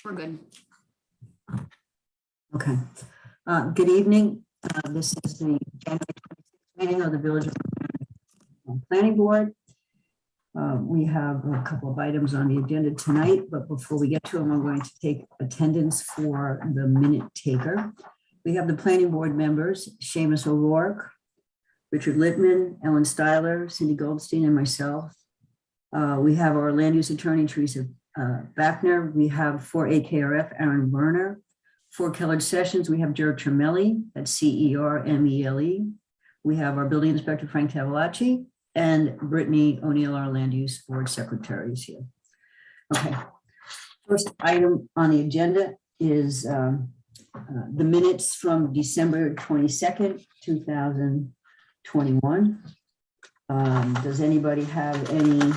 We're good. Okay. Good evening. This is the January 26th meeting of the Village of Planning Board. We have a couple of items on the agenda tonight, but before we get to them, I'm going to take attendance for the minute taker. We have the planning board members, Seamus O'Rourke, Richard Littman, Ellen Styler, Cindy Goldstein, and myself. We have our land use attorney, Teresa Bachner. We have for AKRF, Aaron Werner. For Kellogg Sessions, we have Joe Tremelli, that's CERMELE. We have our building inspector, Frank Tavolacci, and Brittany O'Neill, our land use board secretary, is here. Okay. First item on the agenda is the minutes from December 22nd, 2021. Does anybody have any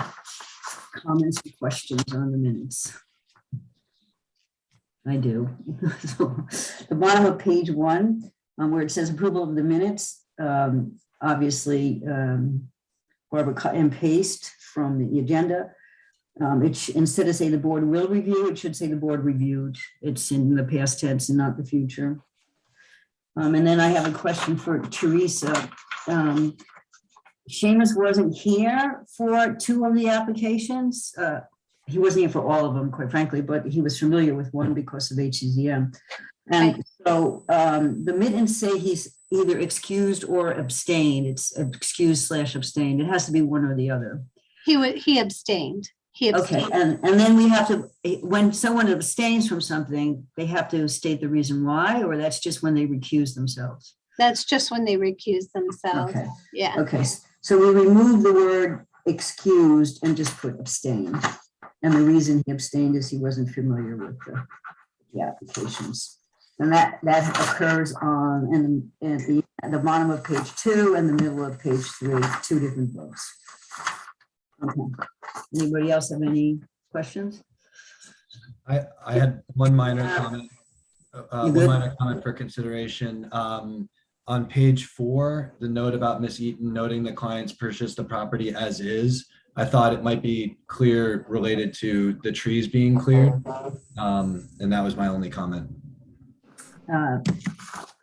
comments or questions on the minutes? I do. So, the bottom of page 1, where it says approval of the minutes, obviously, Barbara cut and paste from the agenda. Instead of say the board will review, it should say the board reviewed. It's in the past tense and not the future. And then I have a question for Teresa. Seamus wasn't here for 2 of the applications. He wasn't here for all of them, quite frankly, but he was familiar with one because of HCZM. And so the minutes say he's either excused or abstained. It's excused/abstained. It has to be one or the other. He abstained. Okay, and then we have to, when someone abstains from something, they have to state the reason why, or that's just when they recuse themselves? That's just when they recuse themselves. Okay. Yeah. Okay, so we remove the word excused and just put abstained. And the reason he abstained is he wasn't familiar with the applications. And that occurs on at the bottom of page 2 and the middle of page 3, 2 different votes. Okay. Anybody else have any questions? I had one minor comment. One minor comment for consideration. On page 4, the note about Miss Eaton noting the clients purchased the property as is. I thought it might be clear related to the trees being cleared. And that was my only comment. Could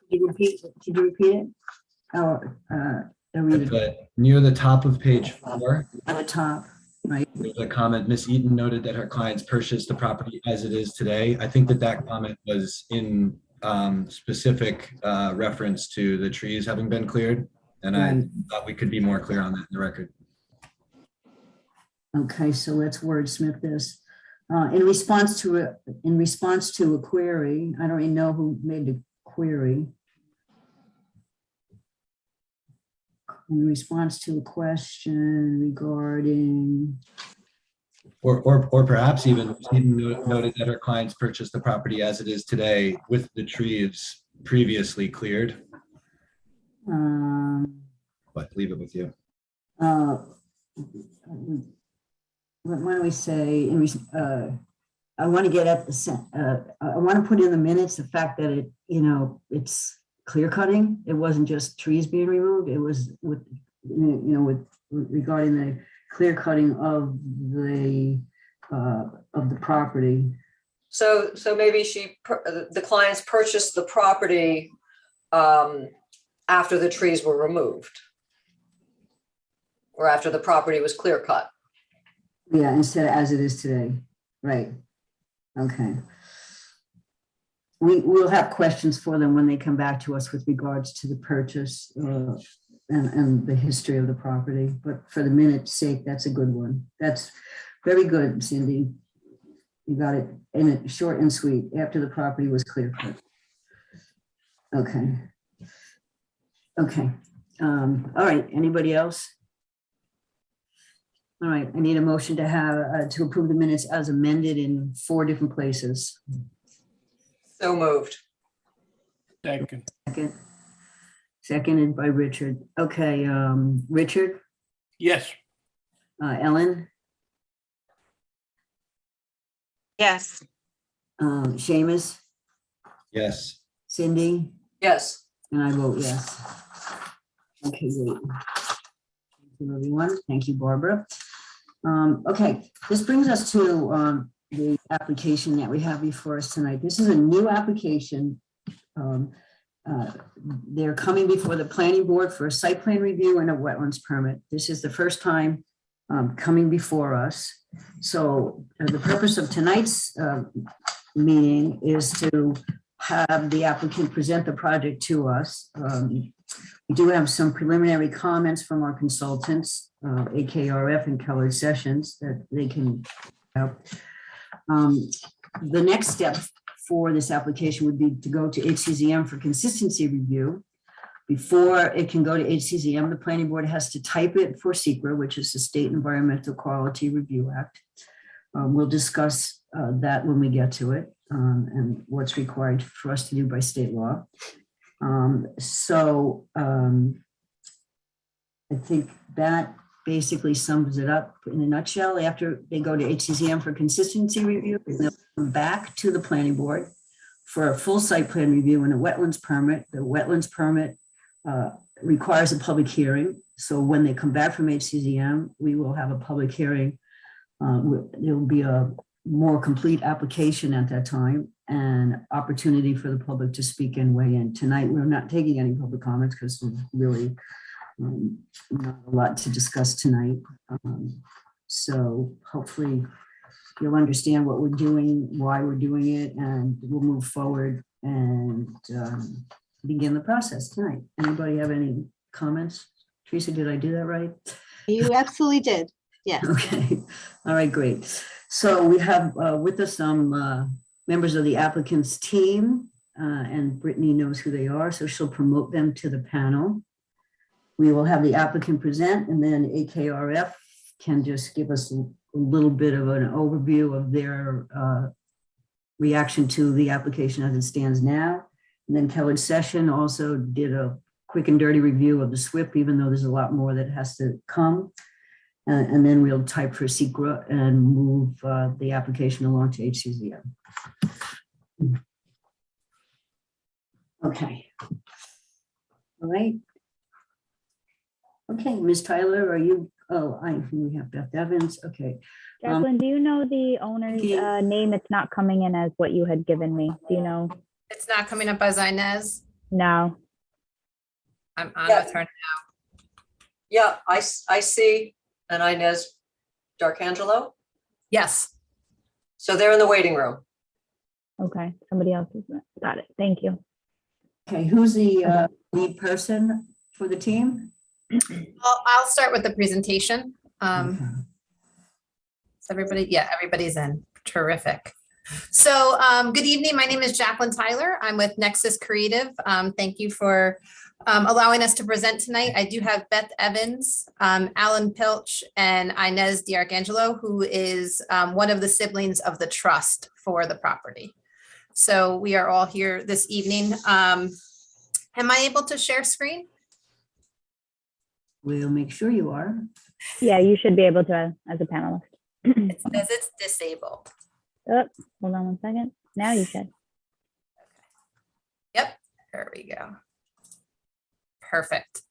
you repeat it? But near the top of page 4, at the top, right? there's a comment, Miss Eaton noted that her clients purchased the property as it is today. I think that comment was in specific reference to the trees having been cleared. And I thought we could be more clear on that in the record. Okay, so let's wordsmith this. In response to a query, I don't even know who made the query. In response to a question regarding. Or perhaps even noted that her clients purchased the property as it is today with the trees previously cleared. But leave it with you. Why don't we say, I want to get at I want to put in the minutes the fact that it's clear cutting. It wasn't just trees being removed. It was regarding the clear cutting of the property. So maybe the clients purchased the property after the trees were removed, or after the property was clear cut. Yeah, instead of as it is today, right? Okay. We'll have questions for them when they come back to us with regards to the purchase and the history of the property. But for the minute's sake, that's a good one. That's very good, Cindy. You got it in it short and sweet. After the property was clear cut. Okay. Okay. All right. Anybody else? All right. I need a motion to have to approve the minutes as amended in 4 different places. So moved. Seconded by Richard. Okay, Richard? Yes. Ellen? Yes. Seamus? Yes. Cindy? Yes. And I vote yes. Okay, great. Thank you, everyone. Thank you, Barbara. Okay, this brings us to the application that we have before us tonight. This is a new application. They're coming before the planning board for a site plan review and a wetlands permit. This is the first time coming before us. So the purpose of tonight's meeting is to have the applicant present the project to us. We do have some preliminary comments from our consultants, AKRF and Keller Sessions, that they can have. The next step for this application would be to go to HCZM for consistency review. Before it can go to HCZM, the planning board has to type it for SECRA, which is the State Environmental Quality Review Act. We'll discuss that when we get to it, and what's required for us to do by state law. I think that basically sums it up in a nutshell. After they go to HCZM for consistency review, they'll come back to the planning board for a full site plan review and a wetlands permit. The wetlands permit requires a public hearing. So when they come back from HCZM, we will have a public hearing. There will be a more complete application at that time and opportunity for the public to speak and weigh in. Tonight, we're not taking any public comments because there's really not a lot to discuss tonight. So hopefully you'll understand what we're doing, why we're doing it, and we'll move forward and begin the process tonight. Anybody have any comments? Teresa, did I do that right? You absolutely did. Yes. Okay. All right, great. So we have with us some members of the applicant's team, and Brittany knows who they are, so she'll promote them to the panel. We will have the applicant present, and then AKRF can just give us a little bit of an overview of their reaction to the application as it stands now. And then Keller Session also did a quick and dirty review of the SWIP, even though there's a lot more that has to come. And then we'll type for SECRA and move the application along to HCZM. Okay. All right. Okay, Ms. Tyler, are you, we have Beth Evans, okay. Jacqueline, do you know the owner's okay. name? It's not coming in as what you had given me. Do you know? It's not coming up as Inez. No. I'm on Yeah. with her. Yeah, I see an Inez D'Arcangelo. Yes. So they're in the waiting room. Okay. Somebody else is got it. Thank you. Okay, who's the lead person for the team? I'll start with the presentation. Okay. So everybody, yeah, everybody's in. Terrific. So good evening. My name is Jacqueline Tyler. I'm with Nexus Creative. Thank you for allowing us to present tonight. I do have Beth Evans, Alan Pilch, and Inez D'Arcangelo, who is one of the siblings of the trust for the property. So we are all here this evening. Am I able to share screen? We'll make sure you are. Yeah, you should be able to as a panelist. It says it's disabled. Oh, hold on one second. Now you should. Yep, there we go. Perfect.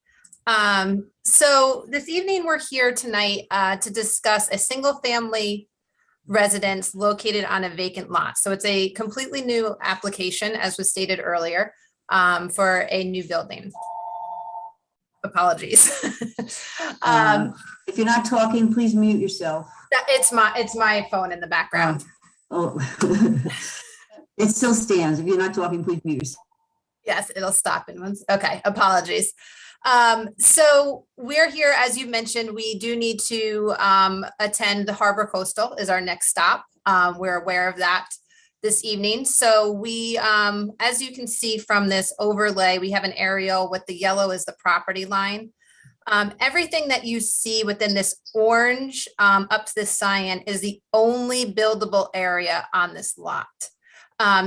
So this evening, we're here tonight to discuss a single family residence located on a vacant lot. So it's a completely new application, as was stated earlier, for a new building. Apologies. If you're not talking, please mute yourself. It's my phone in the background. Oh, it still stands. If you're not talking, please mute yourself. Yes, it'll stop in once. Okay, apologies. So we're here, as you mentioned, we do need to attend the Harbor Coastal is our next stop. We're aware of that this evening. So we, as you can see from this overlay, we have an aerial with the yellow is the property line. Everything that you see within this orange up to this cyan is the only buildable area on this lot.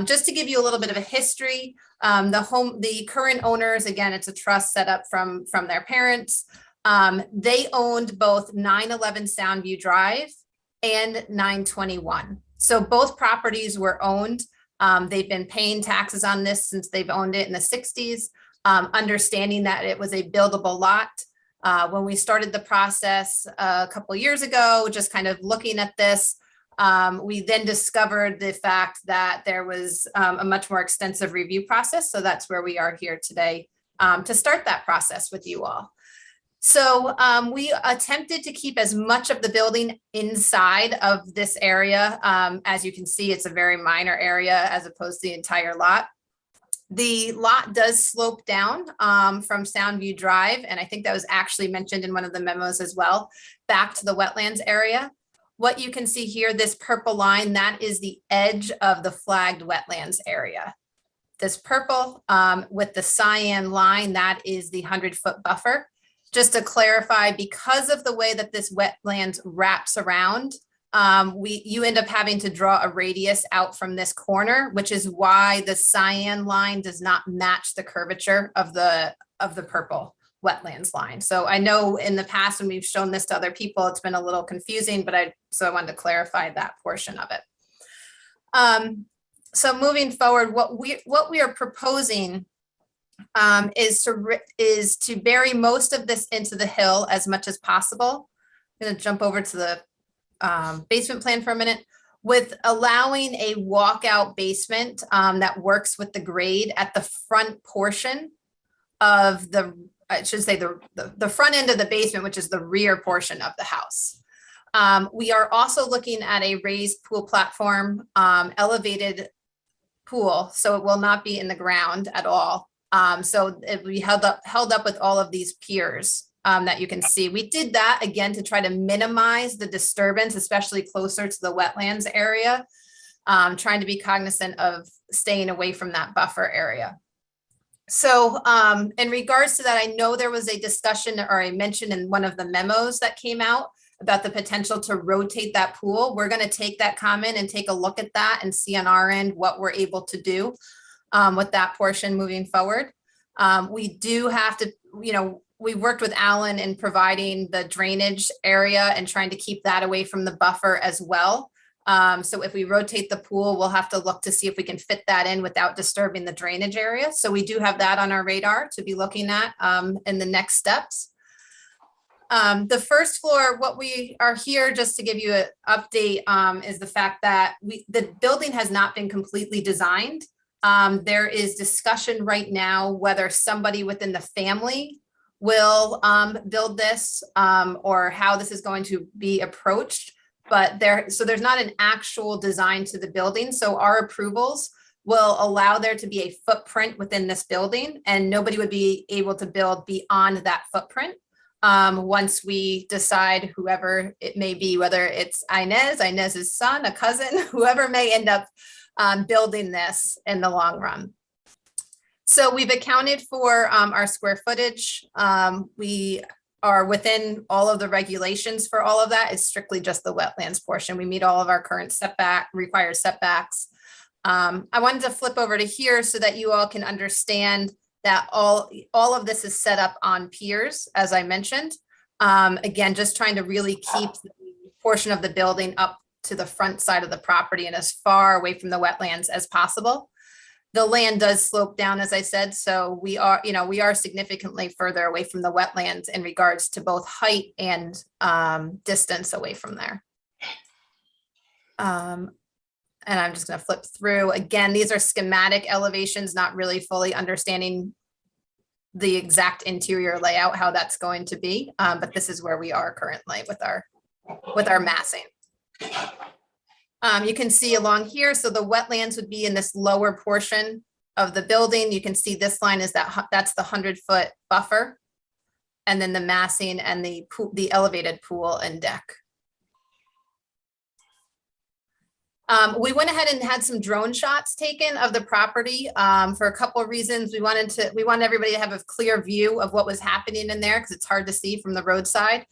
Just to give you a little bit of a history, the current owners, again, it's a trust set up from their parents. They owned both 911 Soundview Drive and 921. So both properties were owned. They've been paying taxes on this since they've owned it in the 60s, understanding that it was a buildable lot. When we started the process a couple of years ago, just kind of looking at this, We then discovered the fact that there was a much more extensive review process. So that's where we are here today to start that process with you all. So we attempted to keep as much of the building inside of this area. As you can see, it's a very minor area as opposed to the entire lot. The lot does slope down from Soundview Drive, and I think that was actually mentioned in one of the memos as well, back to the wetlands area. What you can see here, this purple line, that is the edge of the flagged wetlands area. This purple with the cyan line, that is the 100-foot buffer. Just to clarify, because of the way that this wetlands wraps around, you end up having to draw a radius out from this corner, which is why the cyan line does not match the curvature of the purple wetlands line. So I know in the past when we've shown this to other people, it's been a little confusing, but I wanted to clarify that portion of it. So moving forward, what we are proposing is to bury most of this into the hill as much as possible. I'm going to jump over to the basement plan for a minute, with allowing a walkout basement that works with the grade at the front portion of I should say the front end of the basement, which is the rear portion of the house. We are also looking at a raised pool platform, elevated pool, so it will not be in the ground at all. So it will be held up with all of these piers that you can see. We did that again to try to minimize the disturbance, especially closer to the wetlands area, trying to be cognizant of staying away from that buffer area. So in regards to that, I know there was a discussion or a mention in one of the memos that came out about the potential to rotate that pool. We're going to take that comment and take a look at that and see on our end what we're able to do with that portion moving forward. We do have to, we worked with Alan in providing the drainage area and trying to keep that away from the buffer as well. So if we rotate the pool, we'll have to look to see if we can fit that in without disturbing the drainage area. So we do have that on our radar to be looking at in the next steps. The first floor, what we are here just to give you an update is the fact that the building has not been completely designed. There is discussion right now whether somebody within the family will build this or how this is going to be approached. But there's not an actual design to the building. So our approvals will allow there to be a footprint within this building, and nobody would be able to build beyond that footprint. Once we decide, whoever it may be, whether it's Inez's son, a cousin, whoever may end up building this in the long run. So we've accounted for our square footage. We are within all of the regulations for all of that. It's strictly just the wetlands portion. We meet all of our current required setbacks. I wanted to flip over to here so that you all can understand that all of this is set up on piers, as I mentioned. Again, just trying to really keep the portion of the building up to the front side of the property and as far away from the wetlands as possible. The land does slope down, as I said, so we are significantly further away from the wetlands in regards to both height and distance away from there. And I'm just going to flip through. Again, these are schematic elevations, not really fully understanding the exact interior layout, how that's going to be. But this is where we are currently with our massing. You can see along here, so the wetlands would be in this lower portion of the building. You can see this line is that's the 100-foot buffer, and then the massing and the elevated pool and deck. We went ahead and had some drone shots taken of the property for a couple of reasons. We wanted everybody to have a clear view of what was happening in there because it's hard to see from the roadside.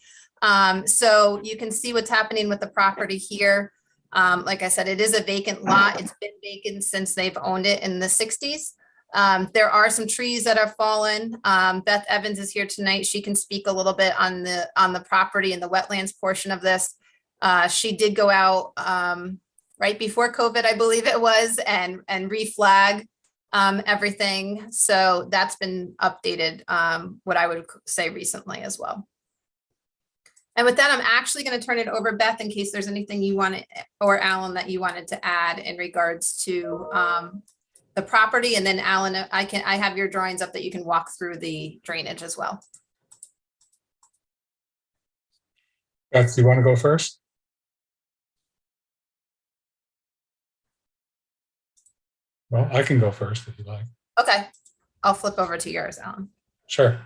So you can see what's happening with the property here. Like I said, it is a vacant lot. It's been vacant since they've owned it in the 60s. There are some trees that are fallen. Beth Evans is here tonight. She can speak a little bit on the property and the wetlands portion of this. She did go out right before COVID, I believe it was, and reflag everything. So that's been updated, what I would say recently as well. And with that, I'm actually going to turn it over, Beth, in case there's anything you wanted, or Alan, that you wanted to add in regards to the property. And then Alan, I have your drawings up that you can walk through the drainage as well. Beth, do you want to go first? Well, I can go first if you like. Okay, I'll flip over to yours, Alan. Sure.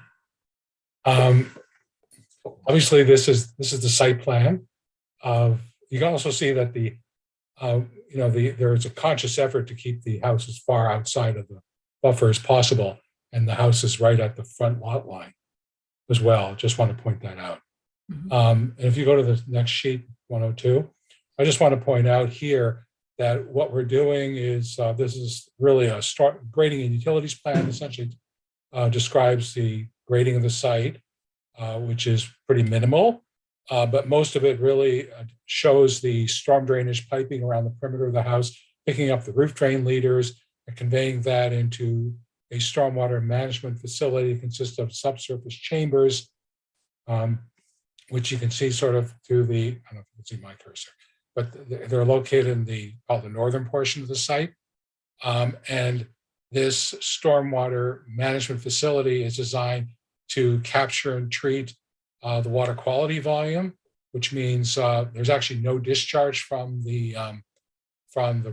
Obviously, this is the site plan. You can also see that there's a conscious effort to keep the house as far outside of the buffer as possible, and the house is right at the front lot line as well. Just want to point that out. And if you go to the next sheet, 102, I just want to point out here that what we're doing is this is really a grading and utilities plan. Essentially describes the grading of the site, which is pretty minimal, but most of it really shows the storm drainage piping around the perimeter of the house, picking up the roof drain leaders and conveying that into a stormwater management facility that consists of subsurface chambers, which you can see sort of through the, I don't know if you can see my cursor, but they're located in the northern portion of the site. And this stormwater management facility is designed to capture and treat the water quality volume, which means there's actually no discharge from the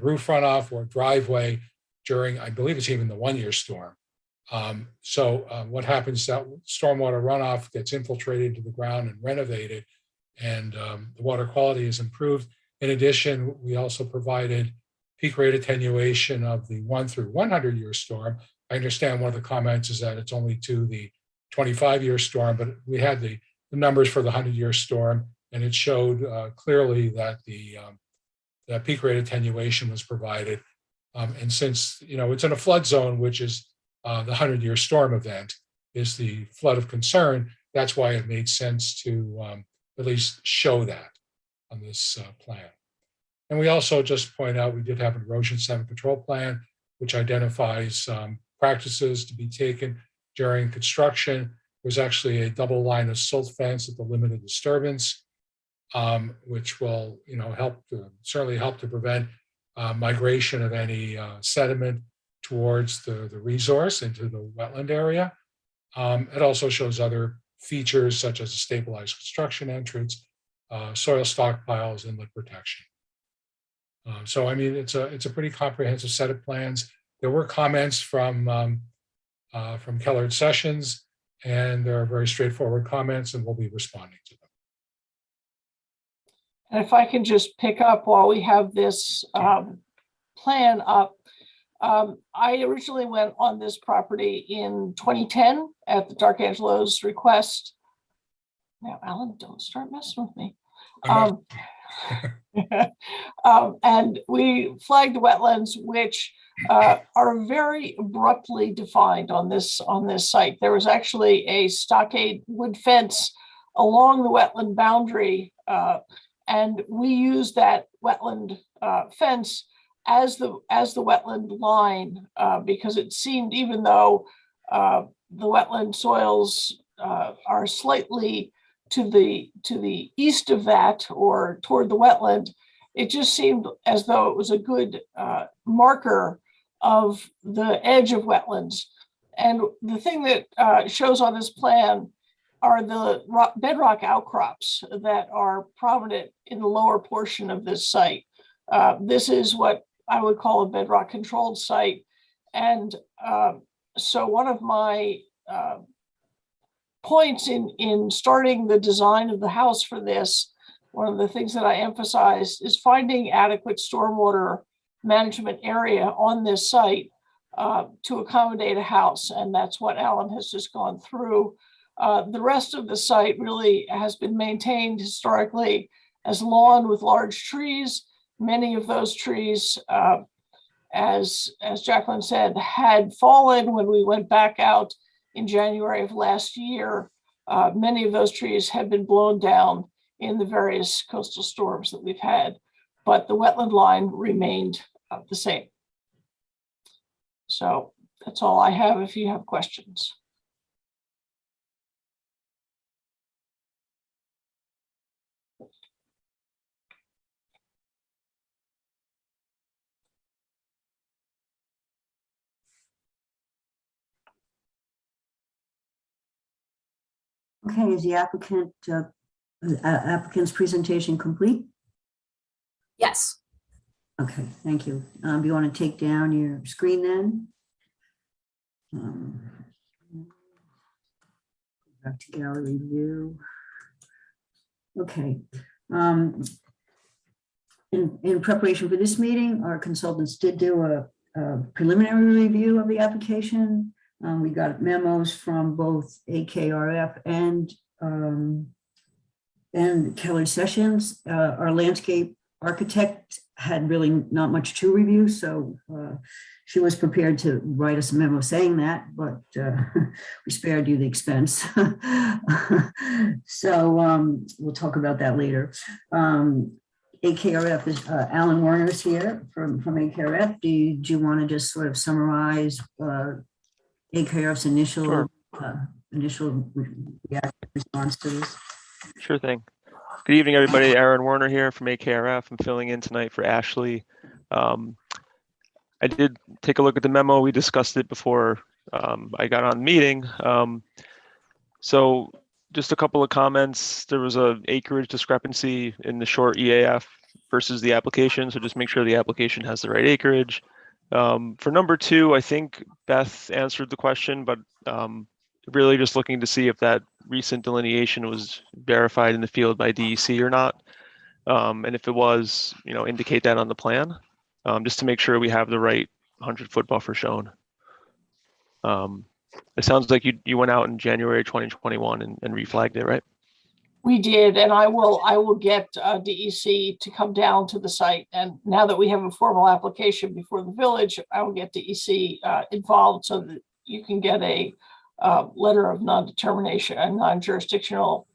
roof runoff or driveway during, I believe it's even the one-year storm. What happens is that stormwater runoff gets infiltrated into the ground and renovated, and the water quality is improved. In addition, we also provided peak rate attenuation of the 1 through 100-year storm. I understand one of the comments is that it's only to the 25-year storm, but we had the numbers for the 100-year storm, and it showed clearly that the peak rate attenuation was provided. And since it's in a flood zone, which is the 100-year storm event is the flood of concern, that's why it made sense to at least show that on this plan. And we also just point out we did have an erosion sediment control plan, which identifies practices to be taken during construction. There's actually a double line of silt fence at the limit of disturbance, which will certainly help to prevent migration of any sediment towards the resource into the wetland area. It also shows other features such as a stabilized construction entrance, soil stockpiles, inlet protection. So I mean, it's a pretty comprehensive set of plans. There were comments from Keller Sessions, and they're very straightforward comments, and we'll be responding to them. And if I can just pick up while we have this plan up, I originally went on this property in 2010 at the Dark Angelo's request. Now, Alan, don't start messing with me. And we flagged the wetlands, which are very abruptly defined on this site. There was actually a stockade wood fence along the wetland boundary, and we used that wetland fence as the wetland line because it seemed, even though the wetland soils are slightly to the east of that or toward the wetland, it just seemed as though it was a good marker of the edge of wetlands. And the thing that shows on this plan are the bedrock outcrops that are prominent in the lower portion of this site. This is what I would call a bedrock controlled site. And so one of my points in starting the design of the house for this, one of the things that I emphasized is finding adequate stormwater management area on this site to accommodate a house. And that's what Alan has just gone through. The rest of the site really has been maintained historically as lawn with large trees. Many of those trees, as Jacqueline said, had fallen when we went back out in January of last year. Many of those trees have been blown down in the various coastal storms that we've had, but the wetland line remained the same. So that's all I have if you have questions. Okay, is the applicant's presentation complete? Yes. Okay, thank you. Do you want to take down your screen then? Back to gallery view. Okay. In preparation for this meeting, our consultants did do a preliminary review of the application. We got memos from both AKRF and Keller Sessions. Our landscape architect had really not much to review, so she was prepared to write us a memo saying that, but we spared you the expense. So we'll talk about that later. AKRF is Alan Werner's here from AKRF. Do you want to just sort of summarize AKRF's initial response to this? Sure thing. Good evening, everybody. Aaron Werner here from AKRF. I'm filling in tonight for Ashley. I did take a look at the memo. We discussed it before I got on the meeting. So just a couple of comments. There was a acreage discrepancy in the short EAF versus the application. So just make sure the application has the right acreage. For number 2, I think Beth answered the question, but really just looking to see if that recent delineation was verified in the field by DEC or not. And if it was, indicate that on the plan, just to make sure we have the right 100-foot buffer shown. It sounds like you went out in January 2021 and reflagged it, right? We did, and I will get DEC to come down to the site. And now that we have a formal application before the village, I will get DEC involved so that you can get a letter of non-determination and non-jurisdictional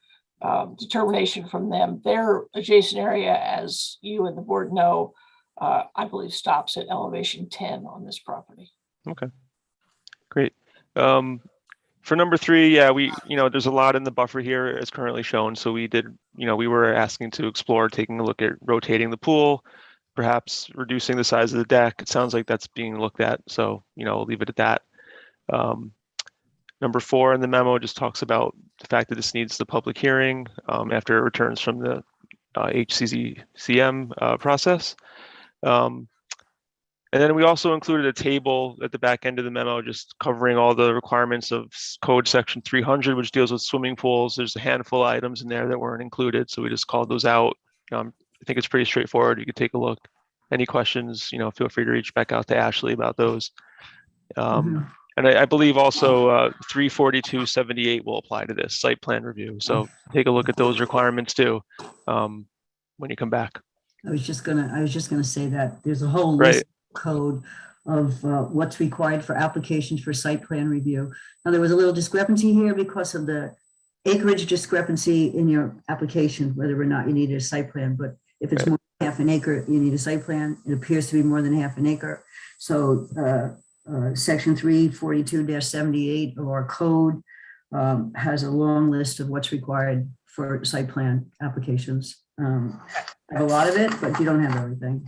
determination from them. Their adjacent area, as you and the board know, I believe stops at elevation 10 on this property. Okay, great. For number 3, yeah, there's a lot in the buffer here as currently shown. So we did, we were asking to explore taking a look at rotating the pool, perhaps reducing the size of the deck. It sounds like that's being looked at. So, we'll leave it at that. Number 4 in the memo just talks about the fact that this needs the public hearing after it returns from the HCCM process. And then we also included a table at the back end of the memo, just covering all the requirements of code section 300, which deals with swimming pools. There's a handful of items in there that weren't included, so we just called those out. I think it's pretty straightforward. You could take a look. Any questions, feel free to reach back out to Ashley about those. And I believe also 34278 will apply to this site plan review. So take a look at those requirements too when you come back. I was just gonna say that there's a whole list code of what's required for applications for site plan review. Now, there was a little discrepancy here because of the acreage discrepancy in your application, whether or not you needed a site plan. But if it's more than half an acre, you need a site plan. It appears to be more than half an acre. So section 342-78 of our code has a long list of what's required for site plan applications. I have a lot of it, but you don't have everything.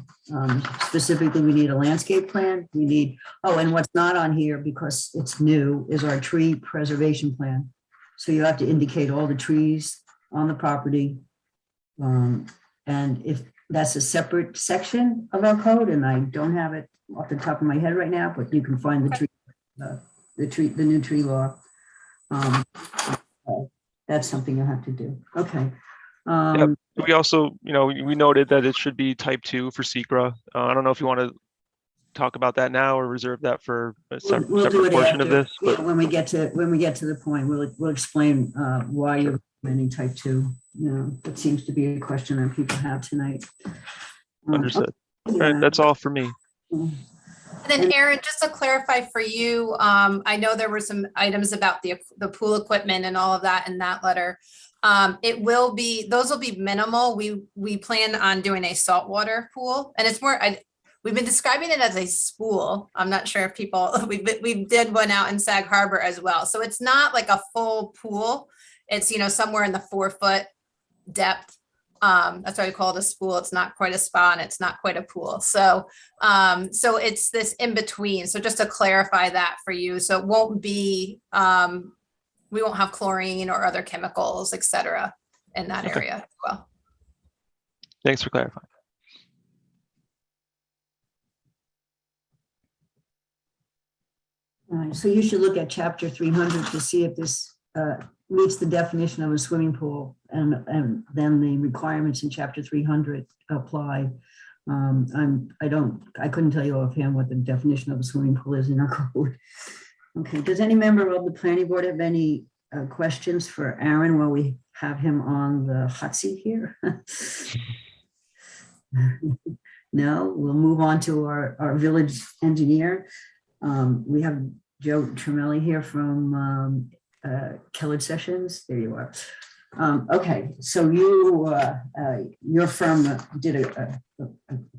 Specifically, we need a landscape plan. We need, and what's not on here because it's new is our tree preservation plan. So you have to indicate all the trees on the property. And if that's a separate section of our code, and I don't have it off the top of my head right now, but you can find the new tree law. That's something you'll have to do. Okay. Yep. We also, we noted that it should be type 2 for SECRA. I don't know if you want to talk about that now or reserve that for a separate portion of this. But when we get to the point, we'll explain why you're recommending type 2. That seems to be a question that people have tonight. Understood. All right, that's all for me. And then Aaron, just to clarify for you, I know there were some items about the pool equipment and all of that in that letter. Those will be minimal. We plan on doing a saltwater pool, and it's more, we've been describing it as a spool. I'm not sure if people, we did one out in Sag Harbor as well. So it's not like a full pool. It's, somewhere in the 4-foot depth. That's why we call it a spool. It's not quite a spa and it's not quite a pool. So, so it's this in between. So just to clarify that for you. So it won't be, we won't have chlorine or other chemicals, et cetera, in that Okay. area as well. Thanks for clarifying. All right, so you should look at chapter 300 to see if this meets the definition of a swimming pool, and then the requirements in chapter 300 apply. I couldn't tell you offhand what the definition of a swimming pool is in our code. Okay, does any member of the planning board have any questions for Aaron while we have him on the hot seat here? No, we'll move on to our village engineer. We have Joe Tremelli here from Keller Sessions. There you are. Okay, so your firm did a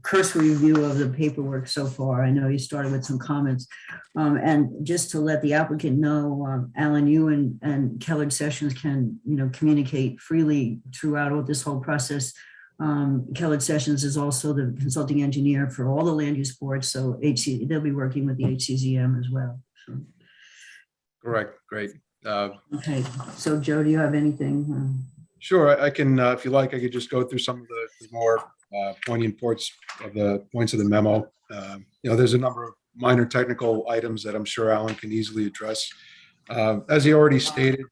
cursory review of the paperwork so far. I know you started with some comments. And just to let the applicant know, Alan, you and Keller Sessions can, communicate freely throughout this whole process. Keller Sessions is also the consulting engineer for all the land use boards, so they'll be working with the HCZM as well. So. Correct, great. Okay, so Joe, do you have anything? Sure, I can, if you like, I could just go through some of the more poignant points of the memo. There's a number of minor technical items that I'm sure Alan can easily address. As he already stated,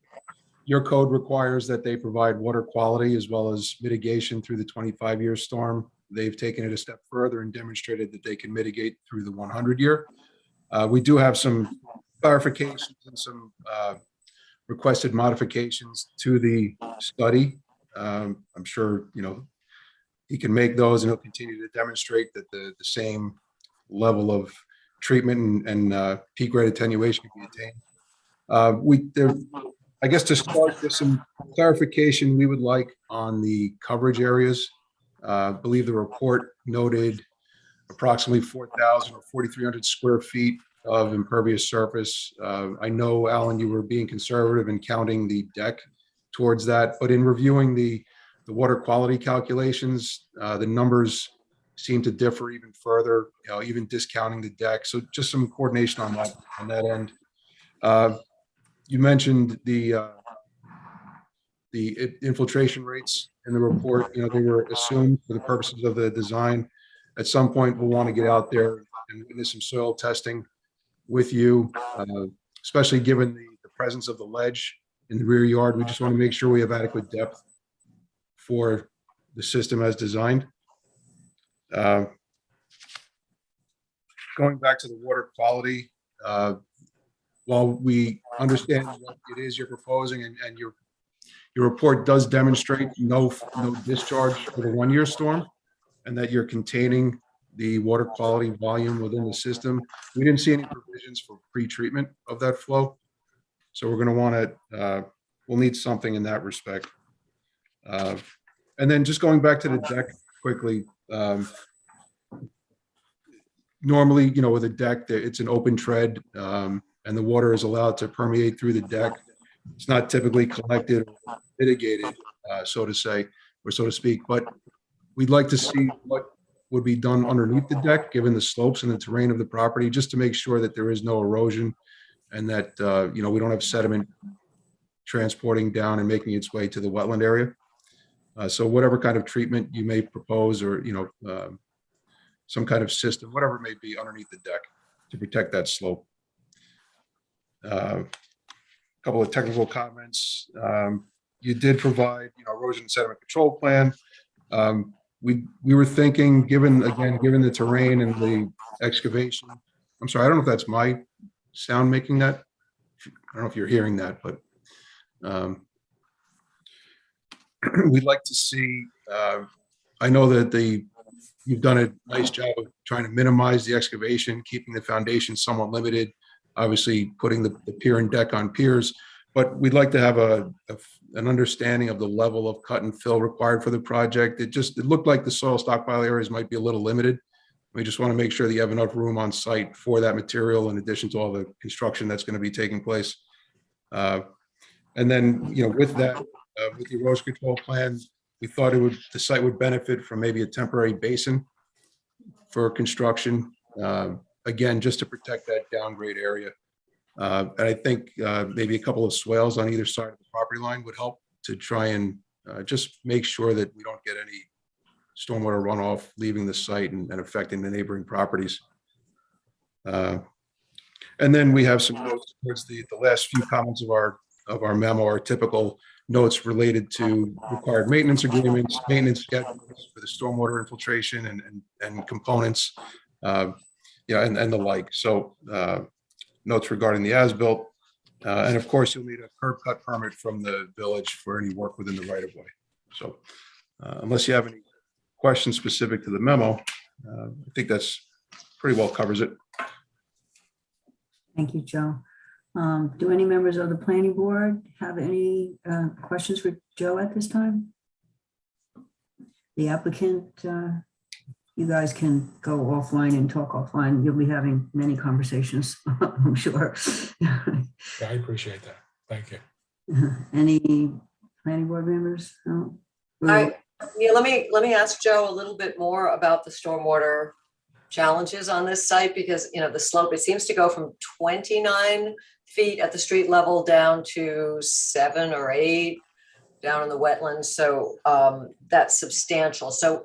your code requires that they provide water quality as well as mitigation through the 25-year storm. They've taken it a step further and demonstrated that they can mitigate through the 100-year. We do have some clarifications and some requested modifications to the study. I'm sure, he can make those, and he'll continue to demonstrate that the same level of treatment and peak rate attenuation can be attained. I guess to start with some clarification we would like on the coverage areas. I believe the report noted approximately 4,000 or 4,300 square feet of impervious surface. I know, Alan, you were being conservative in counting the deck towards that, but in reviewing the water quality calculations, the numbers seem to differ even further, even discounting the deck. So just some coordination on that end. You mentioned the infiltration rates in the report. They were assumed for the purposes of the design. At some point, we'll want to get out there and witness some soil testing with you, especially given the presence of the ledge in the rear yard. We just want to make sure we have adequate depth for the system as designed. Going back to the water quality, while we understand what it is you're proposing, and your report does demonstrate no discharge for the 1-year storm, and that you're containing the water quality volume within the system, we didn't see any provisions for pre-treatment of that flow. So we're going to want to, we'll need something in that respect. And then just going back to the deck quickly, normally, with a deck, it's an open tread, and the water is allowed to permeate through the deck. It's not typically collected or mitigated, so to say, or so to speak, but we'd like to see what would be done underneath the deck, given the slopes and the terrain of the property, just to make sure that there is no erosion and that, we don't have sediment transporting down and making its way to the wetland area. So whatever kind of treatment you may propose, or, some kind of system, whatever it may be underneath the deck to protect that slope. A couple of technical comments. You did provide, erosion sediment control plan. We were thinking, given the terrain and the excavation, I'm sorry, I don't know if that's my sound making that. I don't know if you're hearing that, but we'd like to see, I know that you've done a nice job of trying to minimize the excavation, keeping the foundation somewhat limited, obviously putting the pier and deck on piers, but we'd like to have an understanding of the level of cut and fill required for the project. It looked like the soil stockpile areas might be a little limited. We just want to make sure that you have enough room on site for that material, in addition to all the construction that's going to be taking place. And then, with that, with the erosion control plan, we thought the site would benefit from maybe a temporary basin for construction. Again, just to protect that downgrade area. And I think maybe a couple of swales on either side of the property line would help to try and just make sure that we don't get any stormwater runoff leaving the site and affecting the neighboring properties. And then we have some notes towards the last few comments of our memo, our typical notes related to required maintenance agreements, maintenance schedules for the stormwater infiltration and components, and the like. So notes regarding the as-built, and of course you'll need a curb cut permit from the village for any work within the right of way. So unless you have any questions specific to the memo, I think that's pretty well covers it. Thank you, Joe. Do any members of the planning board have any questions for Joe at this time? The applicant, you guys can go offline and talk offline. You'll be having many conversations, I'm sure. Yeah, I appreciate that. Thank you. Any planning board members? No? Let me ask Joe a little bit more about the stormwater challenges on this site, because the slope, it seems to go from 29 feet at the street level down to 7 or 8 down in the wetlands. So that's substantial. So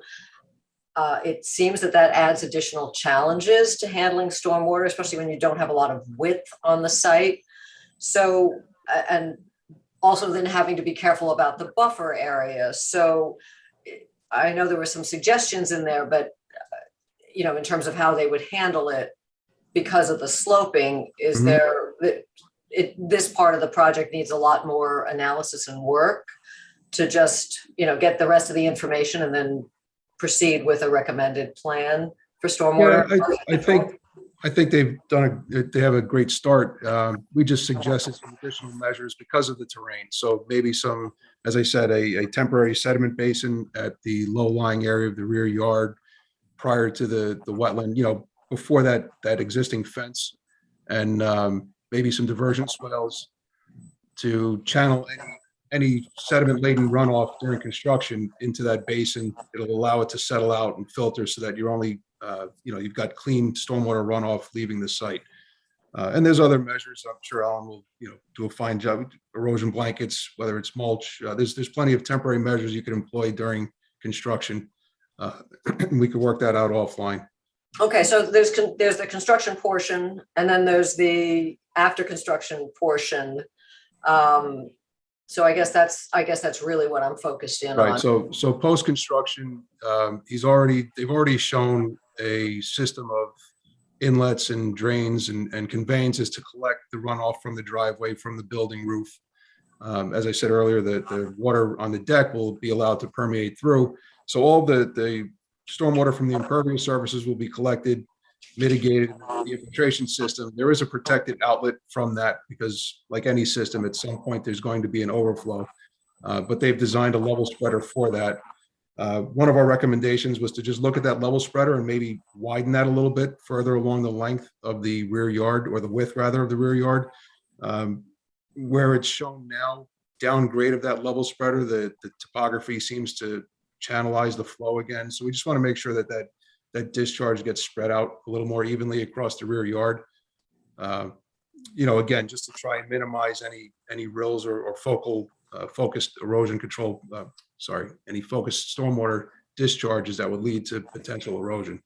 it seems that adds additional challenges to handling stormwater, especially when you don't have a lot of width on the site. So, and also then having to be careful about the buffer area. So I know there were some suggestions in there, but in terms of how they would handle it because of the sloping, is there, this part of the project needs a lot more analysis and work to just, get the rest of the information and then proceed with a recommended plan for stormwater. Yeah, I think they've done they have a great start. We just suggested some additional measures because of the terrain. So maybe some, as I said, a temporary sediment basin at the low-lying area of the rear yard prior to the wetland, before that existing fence, and maybe some diversion swales to channel any sediment-laden runoff during construction into that basin. It'll allow it to settle out and filter so that you're only, you've got clean stormwater runoff leaving the site. And there's other measures. I'm sure Alan will, do a fine job. Erosion blankets, whether it's mulch. There's plenty of temporary measures you can employ during construction. We could work that out offline. Okay, so there's the construction portion, and then there's the after construction portion. So I guess that's really what I'm focused in on. Right. So post construction, they've already shown a system of inlets and drains and conveyances to collect the runoff from the driveway, from the building roof. As I said earlier, the water on the deck will be allowed to permeate through. So all the stormwater from the impervious surfaces will be collected, mitigated in the infiltration system. There is a protected outlet from that because, like any system, at some point there's going to be an overflow. But they've designed a level spreader for that. One of our recommendations was to just look at that level spreader and maybe widen that a little bit further along the length of the rear yard, or the width rather of the rear yard. Where it's shown now, downgrade of that level spreader, the topography seems to channelize the flow again. So we just want to make sure that discharge gets spread out a little more evenly across the rear yard. Again, just to try and minimize any rills or focused erosion control, any focused stormwater discharges that would lead to potential erosion.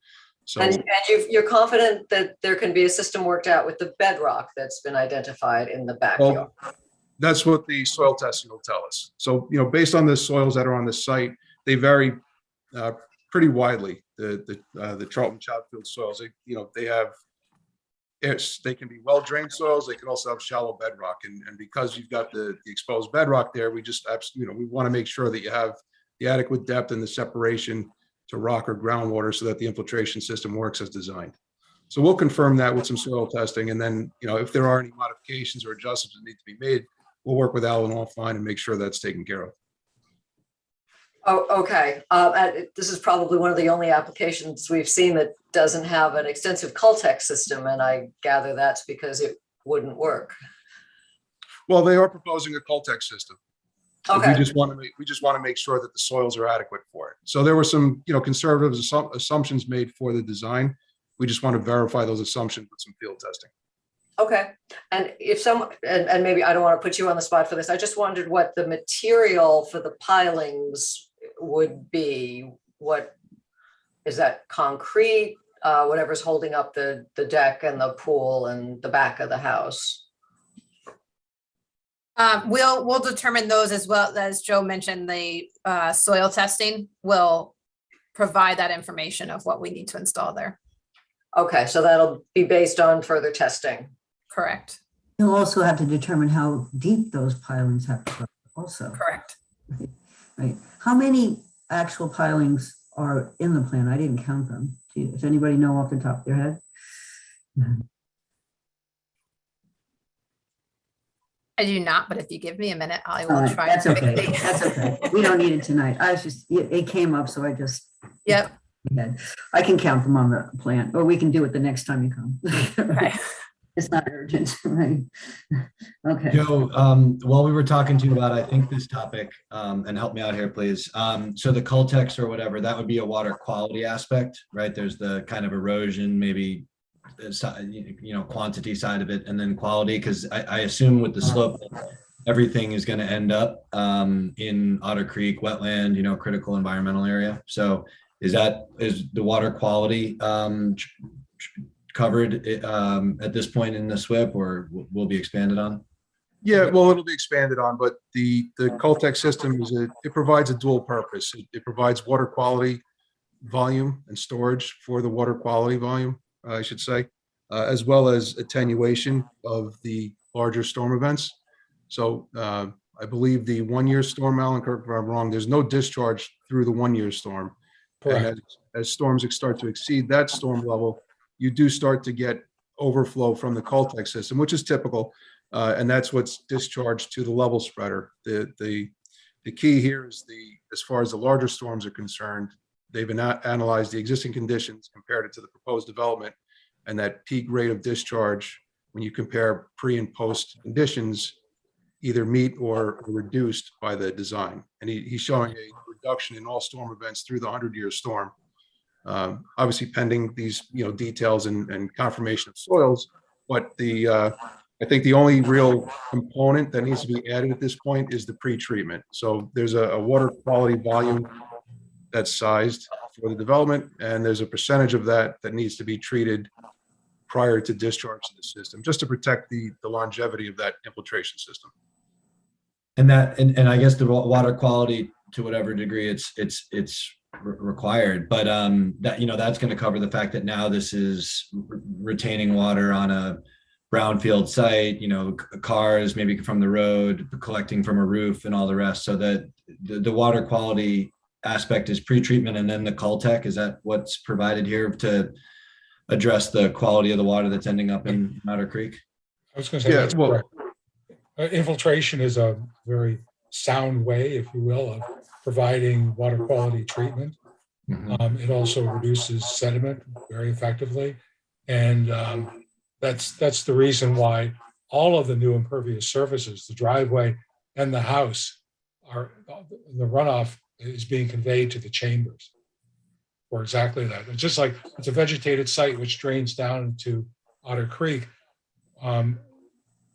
So, and you're confident that there can be a system worked out with the bedrock that's been identified in the backyard? Well, that's what the soil testing will tell us. So, based on the soils that are on the site, they vary pretty widely. The Charlton Chatfield soils, they can be well-drained soils. They can also have shallow bedrock. And because you've got the exposed bedrock there, we just, we want to make sure that you have the adequate depth and the separation to rock or groundwater so that the infiltration system works as designed. So we'll confirm that with some soil testing. And then, if there are any modifications or adjustments that need to be made, we'll work with Alan offline and make sure that's taken care of. Oh, okay. This is probably one of the only applications we've seen that doesn't have an extensive Cultex system, and I gather that's because it wouldn't work. Well, they are proposing a Cultex system. Okay. We just want to make sure that the soils are adequate for it. So there were some, conservative assumptions made for the design. We just want to verify those assumptions with some field testing. Okay, and if some, and maybe I don't want to put you on the spot for this, I just wondered what the material for the pilings would be. What, is that concrete, whatever's holding up the deck and the pool and the back of the house? We'll determine those, as well as Joe mentioned, the soil testing will provide that information of what we need to install there. Okay, so that'll be based on further testing. Correct. You'll also have to determine how deep those pilings have to go also. Correct. Right. How many actual pilings are in the plan? I didn't count them. Does anybody know off the top of their head? I do not, but if you give me a minute, I All will right, try. that's and okay. quickly. That's okay. We don't need it tonight. I was just, it came up, so I just. Yep. I can count them on the plan, or we can do it the next time you come. Okay. It's not urgent, right? Okay. Joe, while we were talking to you about, I think, this topic, and help me out here, please. So the Cultex or whatever, that would be a water quality aspect, right? There's the kind of erosion, maybe, quantity side of it, and then quality, because I assume with the slope, everything is going to end up in Otter Creek wetland, critical environmental area. So is the water quality covered at this point in the SWIP, or will be expanded on? Yeah, well, it'll be expanded on, but the Cultex system it provides a dual purpose. It provides water quality volume and storage for the water quality volume, I should say, as well as attenuation of the larger storm events. So I believe the 1 year storm, Alan, correct if I'm wrong, there's no discharge through the 1 year storm. Correct. And as storms start to exceed that storm level, you do start to get overflow from the Cultex system, which is typical. And that's what's discharged to the level spreader. The key here is as far as the larger storms are concerned, they've analyzed the existing conditions, compared it to the proposed development, and that peak rate of discharge, when you compare pre and post conditions, either meet or reduced by the design. And he's showing a reduction in all storm events through the 100-year storm. Obviously pending these details and confirmation of soils, but I think the only real component that needs to be added at this point is the pre-treatment. So there's a water quality volume that's sized for the development, and there's a percentage of that needs to be treated prior to discharge to the system, just to protect the longevity of that infiltration system. And I guess the water quality, to whatever degree it's required, but that's going to cover the fact that now this is retaining water on a brownfield site, cars maybe from the road collecting from a roof and all the rest, so that the water quality aspect is pre-treatment, and then the Cultec, is that what's provided here to address the quality of the water that's ending up in Otter Creek? I was going to say, that's correct. Infiltration is a very sound way, if you will, of providing water quality treatment. Mm-hmm. It also reduces sediment very effectively. And that's the reason why all of the new impervious surfaces, the driveway and the house, the runoff is being conveyed to the chambers for exactly that. It's just like it's a vegetated site which drains down into Otter Creek.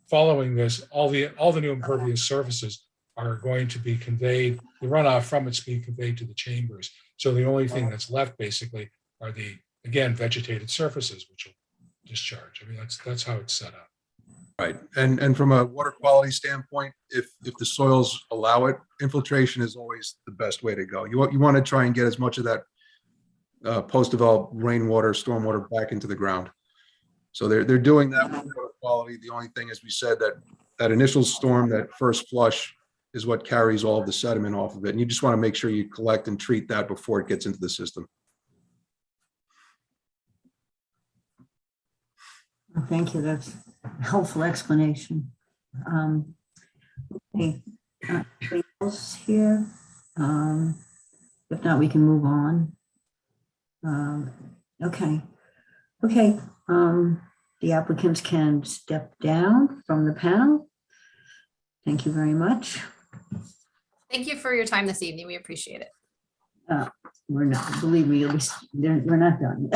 Following this, all the new impervious surfaces are going to be conveyed, the runoff from it's being conveyed to the chambers. So the only thing that's left basically are the, again, vegetated surfaces, which will discharge. I mean, that's how it's set up. Right. And from a water quality standpoint, if the soils allow it, infiltration is always the best way to go. You want to try and get as much of that post-developed rainwater, stormwater back into the ground. So they're doing that with water quality. The only thing, as we said, that initial storm, that first flush, is what carries all of the sediment off of it. And you just want to make sure you collect and treat that before it gets into the system. Thank you. That's a helpful explanation. Okay. Anything else here? If not, we can move on. Okay. The applicants can step down from the panel. Thank you very much. Thank you for your time this evening. We appreciate it. We're not, believe me, we're not done.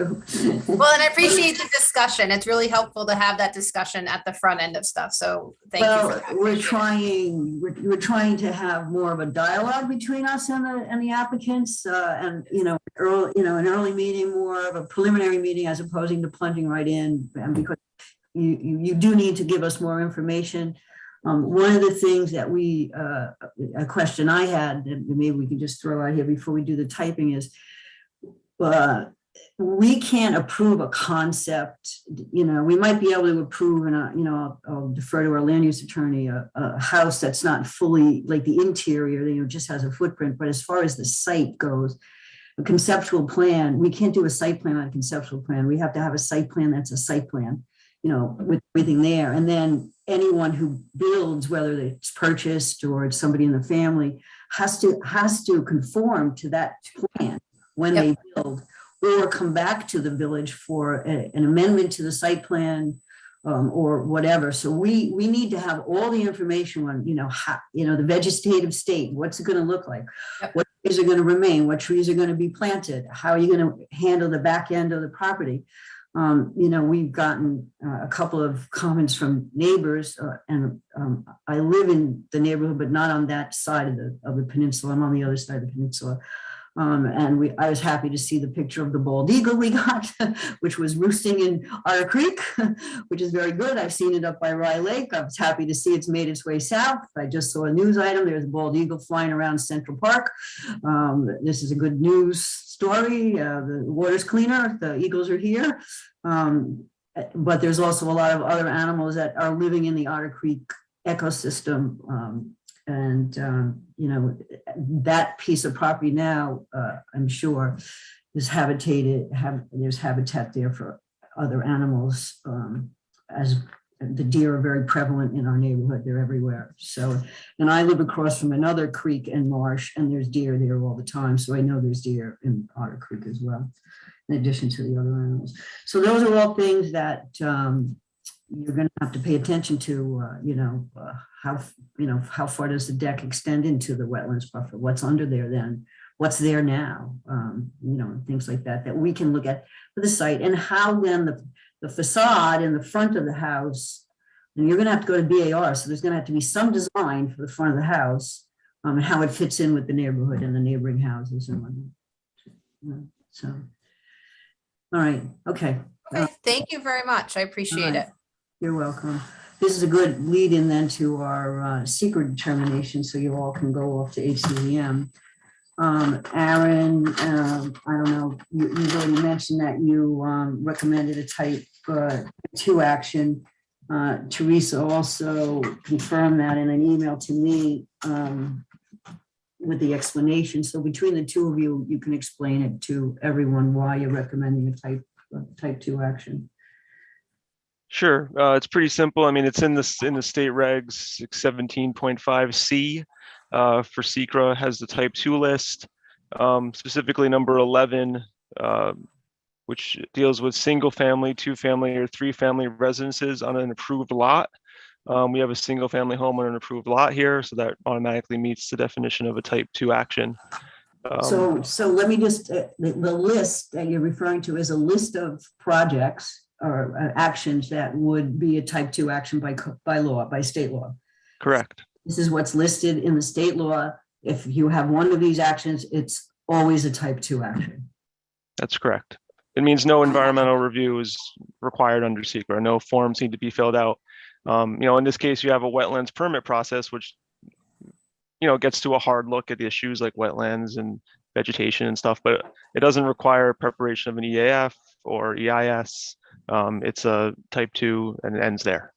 you. Well, and I appreciate the discussion. It's really helpful to have that discussion at the front end of stuff. So thank you for Well, that. we're trying to have more of a dialogue between us and the applicants, and, an early meeting, more of a preliminary meeting as opposing to plunging right in, and because you do need to give us more information. One of the things that a question I had, that maybe we can just throw out here before we do the typing is, we can't approve a concept, we might be able to approve, and I'll defer to our land use attorney, a house that's not fully, like the interior, just has a footprint, but as far as the site goes, a conceptual plan, we can't do a site plan on a conceptual plan. We have to have a site plan that's a site plan, with everything there. And then anyone who builds, whether it's purchased or it's somebody in the family, has to conform to that plan when they build, or come back to the village for an amendment to the site plan, or whatever. So we need to have all the information on, the vegetative state, what's it going to look like? Yep. What trees are going to remain? What trees are going to be planted? How are you going to handle the back end of the property? We've gotten a couple of comments from neighbors, and I live in the neighborhood, but not on that side of the peninsula. I'm on the other side of the peninsula. I was happy to see the picture of the bald eagle we got, which was roosting in Otter Creek, which is very good. I've seen it up by Rye Lake. I was happy to see it's made its way south. I just saw a news item. There's a bald eagle flying around Central Park. This is a good news story. The water's cleaner. The eagles are here. But there's also a lot of other animals that are living in the Otter Creek ecosystem. That piece of property now, I'm sure, is there's habitat there for other animals, as the deer are very prevalent in our neighborhood. They're everywhere. So, and I live across from another creek and marsh, and there's deer there all the time. So I know there's deer in Otter Creek as well, in addition to the other animals. So those are all things that you're going to have to pay attention to, how far does the deck extend into the wetlands buffer? What's under there then? What's there now? Things like that we can look at for the site, and how then the facade in the front of the house, and you're going to have to go to BAR. So there's going to have to be some design for the front of the house, and how it fits in with the neighborhood and the neighboring houses and whatnot. So, all right. Okay. Okay, thank you very much. I appreciate it. You're welcome. This is a good lead in then to our secret determination, so you all can go off to HCVM. Aaron, I don't know, you've already mentioned that you recommended a type 2 action. Teresa also confirmed that in an email to me with the explanation. So between the two of you, you can explain it to everyone why you're recommending a type 2 action. Sure, it's pretty simple. I mean, it's in the state regs 17.5C for SECRA, has the type 2 list, specifically number 11, which deals with single family, 2-family, or 3-family residences on an approved lot. We have a single family home on an approved lot here, so that automatically meets the definition of a type 2 action. So let me just, the list that you're referring to is a list of projects or actions that would be a type 2 action by law, by state law. Correct. This is what's listed in the state law. If you have one of these actions, it's always a type 2 action. That's correct. It means no environmental review is required under SECRA. No forms need to be filled out. In this case, you have a wetlands permit process, which, gets to a hard look at the issues like wetlands and vegetation and stuff, but it doesn't require preparation of an EAF or EIS. It's a type 2 and it ends there.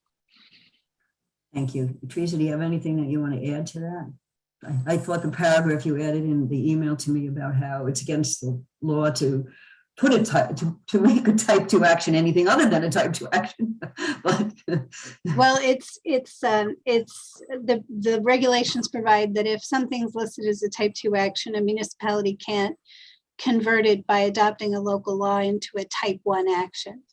Thank you. Teresa, do you have anything that you want to add to that? I thought the paragraph you added in the email to me about how it's against the law to put a type to make a type 2 action anything other than a type 2 action. But Well, it's the regulations provide that if something's listed as a type 2 action, a municipality can't convert it by adopting a local law into a type 1 action.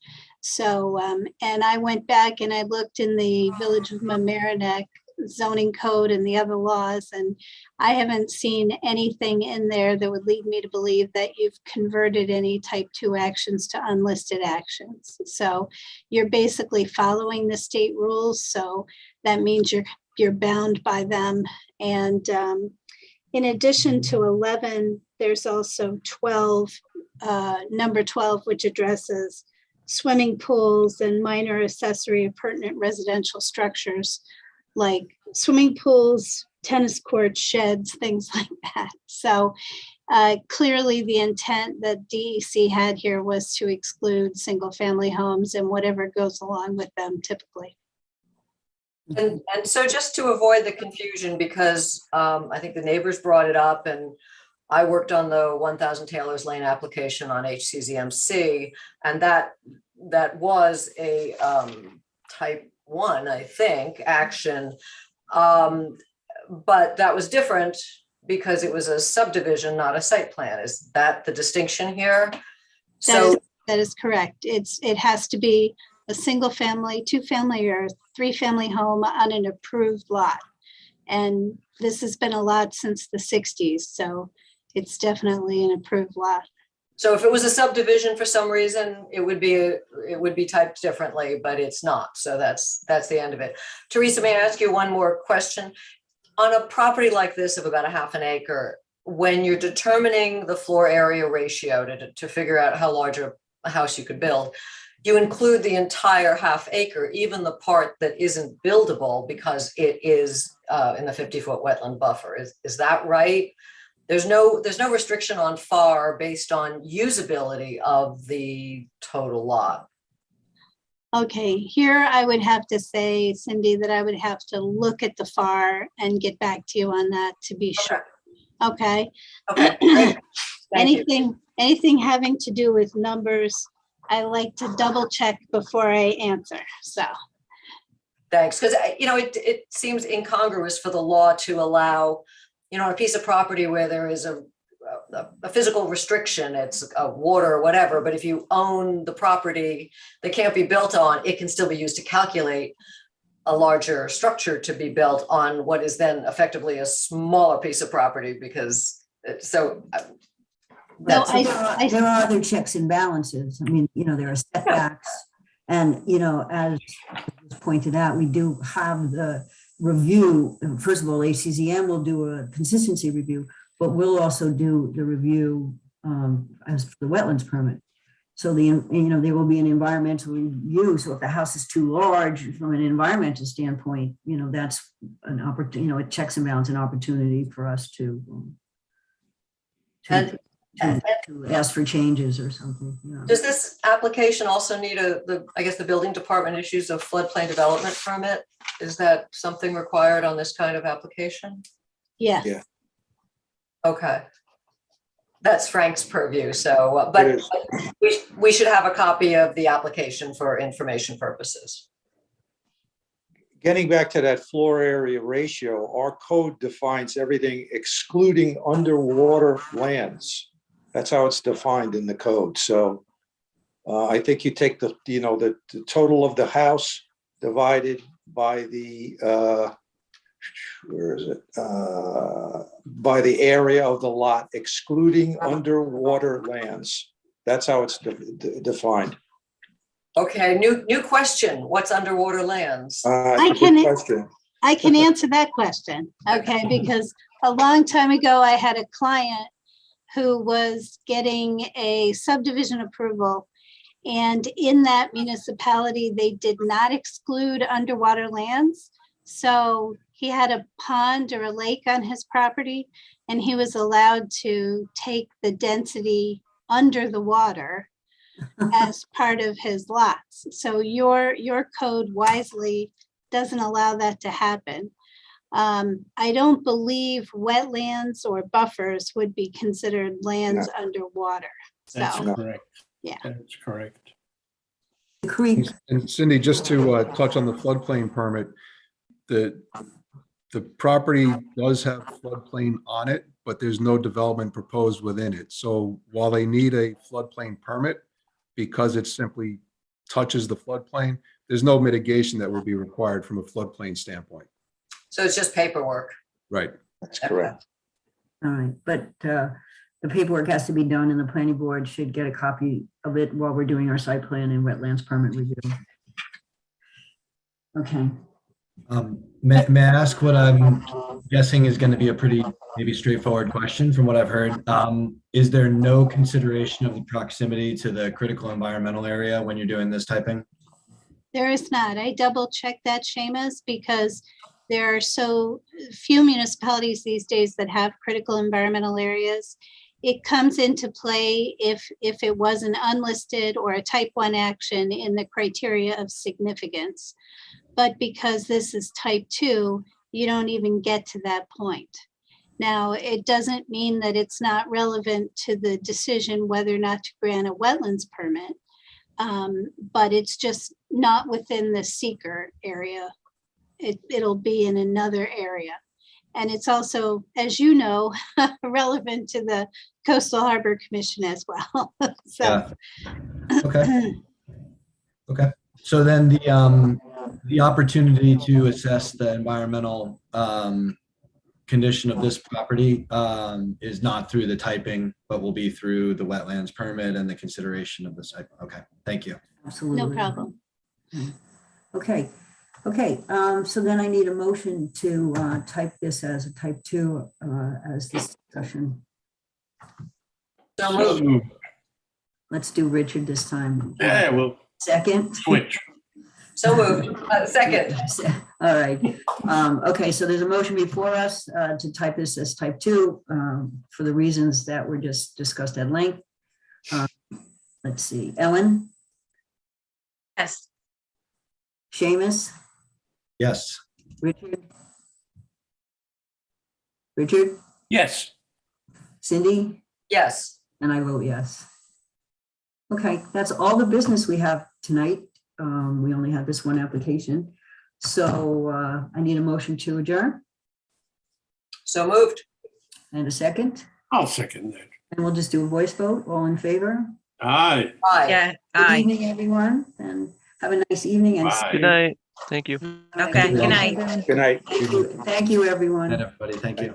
So, and I went back and I looked in the village of Mamaroneck, zoning code and the other laws, and I haven't seen anything in there that would lead me to believe that you've converted any type 2 actions to unlisted actions. So you're basically following the state rules, so that means you're bound by them. And in addition to 11, there's also 12, number 12, which addresses swimming pools and minor accessory appurtenant residential structures like swimming pools, tennis courts, sheds, things like that. So clearly the intent that DEC had here was to exclude single family homes and whatever goes along with them typically. And so just to avoid the confusion, because I think the neighbors brought it up, and I worked on the 1000 Taylor's Lane application on HCZMC, and that was a type 1, I think, action. But that was different because it was a subdivision, not a site plan. Is that the distinction here? That is correct. It has to be a single family, 2-family, or 3-family home on an approved lot. And this has been a lot since the 60s, so it's definitely an approved lot. So if it was a subdivision for some reason, it would be typed differently, but it's not. So that's the end of it. Teresa, may I ask you one more question? On a property like this of about a half an acre, when you're determining the floor area ratio to figure out how large a house you could build, you include the entire half acre, even the part that isn't buildable because it is in the 50-foot wetland buffer. Is that right? There's no restriction on FAR based on usability of the total lot. Okay, here I would have to say, Cindy, that I would have to look at the FAR and get back to you on that to be sure. Okay. Okay. Great. Thank you. Anything having to do with numbers, I like to double check before I answer. So. Thanks, because it seems incongruous for the law to allow, a piece of property where there is a physical restriction, it's a water or whatever, but if you own the property that can't be built on, it can still be used to calculate a larger structure to be built on what is then effectively a smaller piece of property because There are other checks and balances. I mean, there are setbacks. And, as was pointed out, we do have the review. First of all, ACZM will do a consistency review, but we'll also do the review as for the wetlands permit. So there will be an environmental review. So if the house is too large from an environmental standpoint, that's an opportunity, it checks and balances, an opportunity for us to ask for changes or something. Does this application also need the building department issues a floodplain development permit? Is that something required on this kind of application? Yes. Yeah. Okay. That's Frank's purview. So, but we should have a copy of the application for information purposes. Getting back to that floor area ratio, our code defines everything excluding underwater lands. That's how it's defined in the code. So I think you take the total of the house divided by the by the area of the lot, excluding underwater lands. That's how it's defined. Okay, new question. What's underwater lands? I can answer that question. Okay, because a long time ago, I had a client who was getting a subdivision approval. And in that municipality, they did not exclude underwater lands. So he had a pond or a lake on his property, and he was allowed to take the density under the water as part of his lots. So your code wisely doesn't allow that to happen. I don't believe wetlands or buffers would be considered lands underwater. That's So, correct. yeah. That's correct. The creek, And Cindy, just to touch on the floodplain permit, the property does have floodplain on it, but there's no development proposed within it. So while they need a floodplain permit, because it simply touches the floodplain, there's no mitigation that would be required from a floodplain standpoint. So it's just paperwork. Right. That's correct. All right, but the paperwork has to be done and the planning board should get a copy of it while we're doing our site plan and wetlands permit review. Okay, May I ask what I'm guessing is going to be a pretty maybe straightforward question from what I've heard? Is there no consideration of the proximity to the critical environmental area when you're doing this typing? There is not. I double checked that, Seamus, because there are so few municipalities these days that have critical environmental areas. It comes into play if it was an unlisted or a type 1 action in the criteria of significance. But because this is type 2, you don't even get to that point. Now, it doesn't mean that it's not relevant to the decision whether or not to grant a wetlands permit, but it's just not within the seeker area. It'll be in another area. And it's also, as you know, relevant to the Coastal Harbor Commission as well. So, Yeah. Okay. Okay. So then the opportunity to assess the environmental condition of this property is not through the typing, but will be through the wetlands permit and the consideration of the site. Okay, thank you. absolutely. no problem. Okay, so then I need a motion to type this as a type 2 as this discussion. So moved. Let's do Richard this time. Yeah, well, Second? switch. So moved. Second. All right. Okay, so there's a motion before us to type this as type 2 for the reasons that were just discussed at length. Let's see, Ellen, Yes. Seamus, Yes. Richard? Richard, Yes. Cindy, Yes. and I vote yes. Okay, that's all the business we have tonight. We only have this one application. So I need a motion to adjourn So moved. and a second. I'll second that. And we'll just do a voice vote. All in favor? Aye. Aye. Yeah, Good aye. evening, everyone, and have a nice evening. And Bye. Good night. Thank you. Okay, good night. Good night. Thank you, everyone. And everybody, thank you.